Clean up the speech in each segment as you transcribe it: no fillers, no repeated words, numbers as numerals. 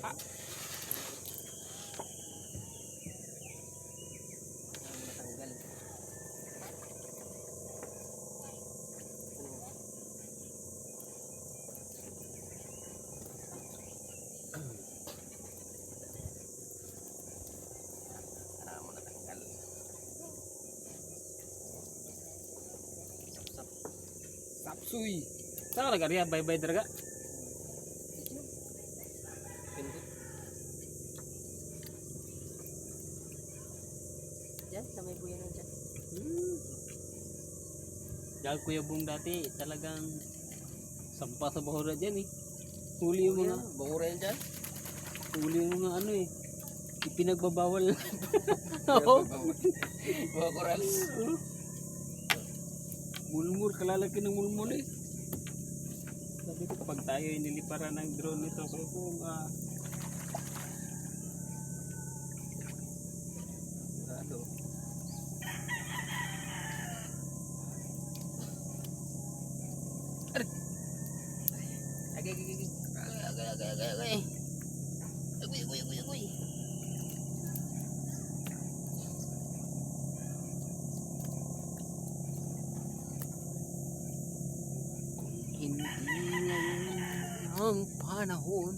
Natanggal. Mo natanggal. Sap-sap. Sapsuy. Saan ka nag-ariya? Bye-bye talaga. Pindot. Diyan, sa may buyanan dyan. Dahil Kuya Bong dati talagang sampa sa bahura dyan eh. Huli yung mga, Bungura yan dyan. huli yung mga ano eh. Ipinagbabawal. Mga koral. Mulmul, kalalaki ng mulmul eh. Sabi ko pag tayo niliparan ng drone nito, sabi ko Ano? Agay. Agoy. hindi ngayon ang panahon.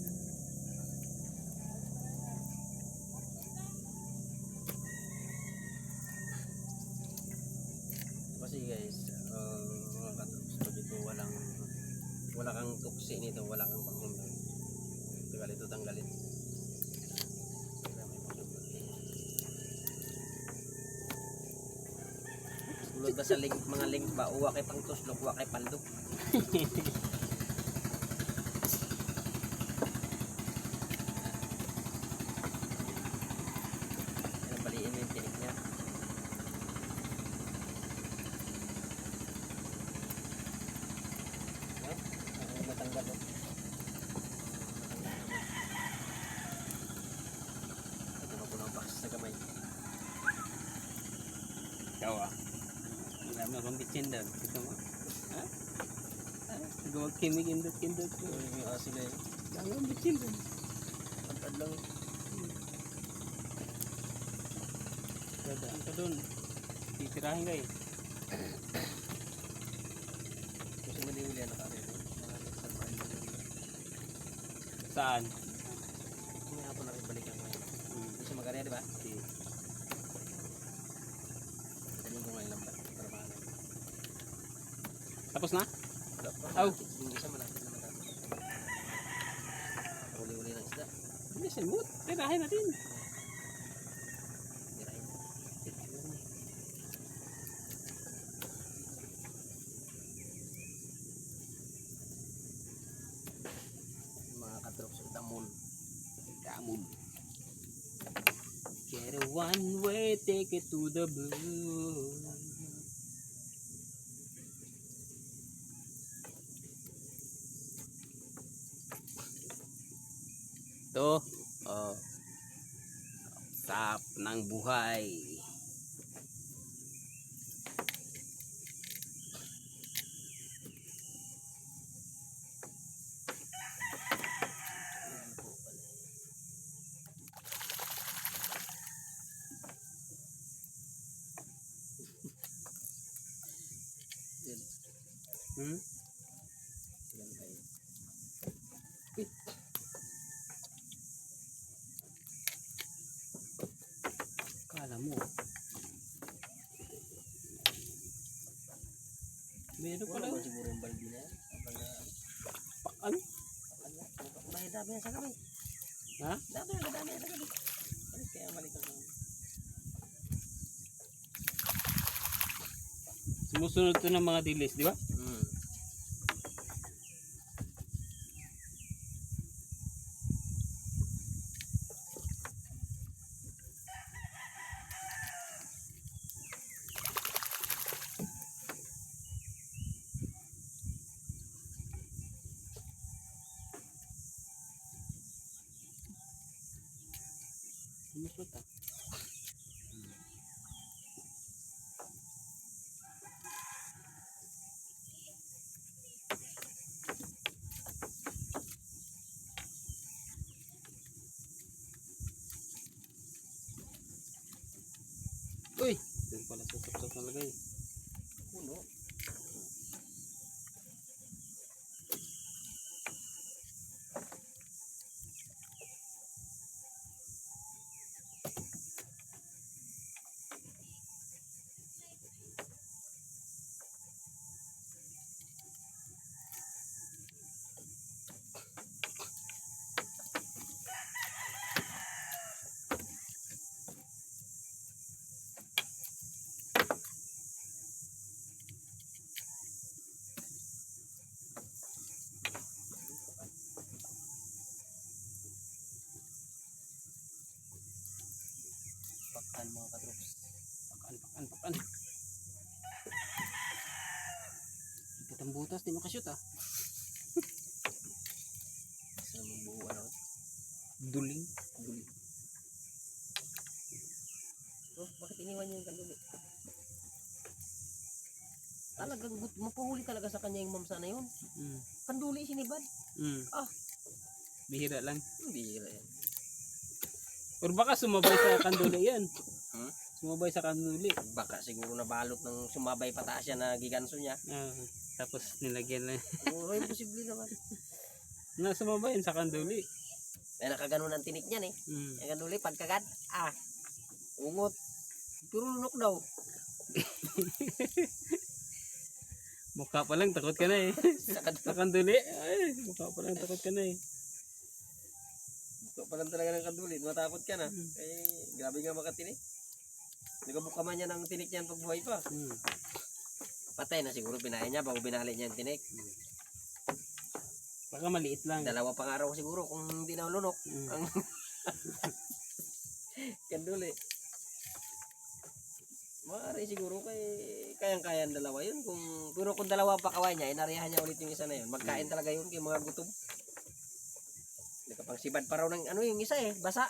Kasi guys, mga katrops ko dito wala kang tuksi nito, wala kang panghimay. Tinggal ito tanggalin. Sulod ba sa mga link ba? Uwa kay pang tuslok, uwa kay paldok. Yan, baliin mo yung tinik niya. Matanggal o. Ito na po ng box sa gamay. Ikaw alam na kung bitsin doon. Kita mo. Ha? Gawag kindot. Yung asin na yun. Jangan bitsin doon. Pantad lang. Dadaan ka doon. Titirahin kayo. Kasi mali-uli yan nakari doon. Saan? Hindi nga po nakibalik ang ngayon. Gusto mag-area diba? Daling ko ngayon lang ba? Para mahanap. Tapos na? Aw! Yung isa malapit na matapos. Uli-uli ng isda. Hindi, silmut. Tirahin natin. Nirain. Mga katrops ng damon. Get a one way ticket to the blue. Ito, sap ng buhay. Hmm? Yan tayo. Kala mo. Meron Wala pala. ba siguro yung baldi na yan? Ano? May dami yan sa gabi. Ha? Dami yan sa gabi. Balik kaya balik ako. Sumusunod to ng mga dilis, di ba? Sumusot ah. Uy! Doon pala sa sapsap nalagay. Puno. Pakan mga katrops. Pakan. Ikat ang butas, di makashoot ah. Sa buo ano. Duling. Duli. Oh, bakit iniwan niyo yung kanduli? Talagang mapuhuli talaga sa kanya yung mamsa na yun. Mm. Kanduli sinibad. Mm. Ah. Bihira lang. Hindi yan. Or baka sumabay sa kanduli yan. Hmm? Sumabay sa kanduli. Baka siguro nabalot ng sumabay pataas siya na giganso niya. Ah, tapos nilagyan na. Oo, imposible naman. Na sumabay yan sa kanduli. Eh, nakaganon ang tinik niyan eh. Mm. Yung kanduli, pagkagad, ungot. Puro lunok daw. Mukha pa lang, takot ka na eh. Sa kanduli. Sa kanduli. Ay, mukha pa lang, takot ka na eh. Ito pa lang talaga ng kanduli. Matakot ka na. Mm. Eh, grabe nga makatinik. Nagabuka man niya ng tinik niyan pag buhay pa. Mm. Patay na siguro pinain niya bago binali niya yung tinik. Baka maliit lang. Dalawa pang araw siguro kung hindi na lunok. Mm. Ang kanduli. Maaari siguro kayang-kayang dalawa yun. Pero kung dalawa pa kaway niya, inarihan niya ulit yung isa na yun. Magkain talaga yun kay mga gutom. Nakapang sibad pa raw ng ano yung isa eh, basa.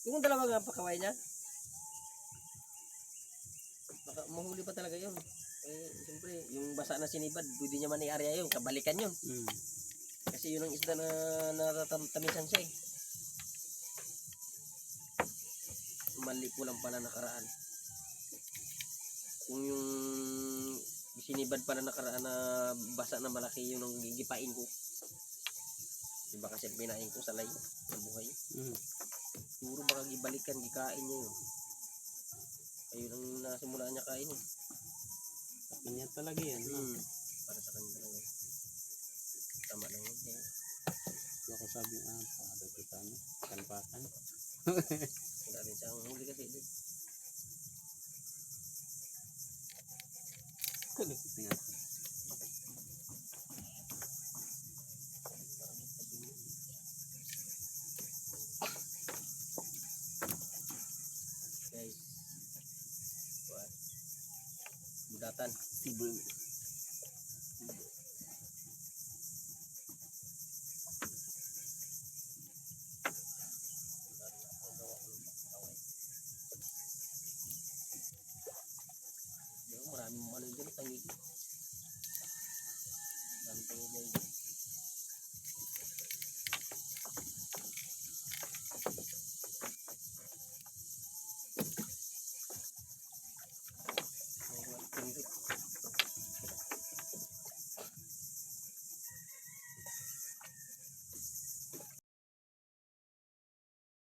Yung dalawa nga pa kaway niya. Baka mahuli pa talaga yun. Eh, siyempre, yung basa na sinibad, pwede niya man i-area yun, kabalikan yun. Mm. Kasi yun ang isda na natatamisan siya eh. Mali ko lang pala nakaraan. Kung yung sinibad pala nakaraan na basa na malaki yun ang gigipain ko. Diba kasi pinain ko sa lay na buhay. Mm. Siguro baka gibalikan, gikain niya yun. Ayun ang nasimulaan niya kain eh. Kanya talaga yan. Para sa kanya talaga. Tama lang yun. Eh. Baka sabi, pangalan kita ano, kanpakan. Wala rin siyang huli kasi din. Kalapit nga. Guys. Budatan. Tibul.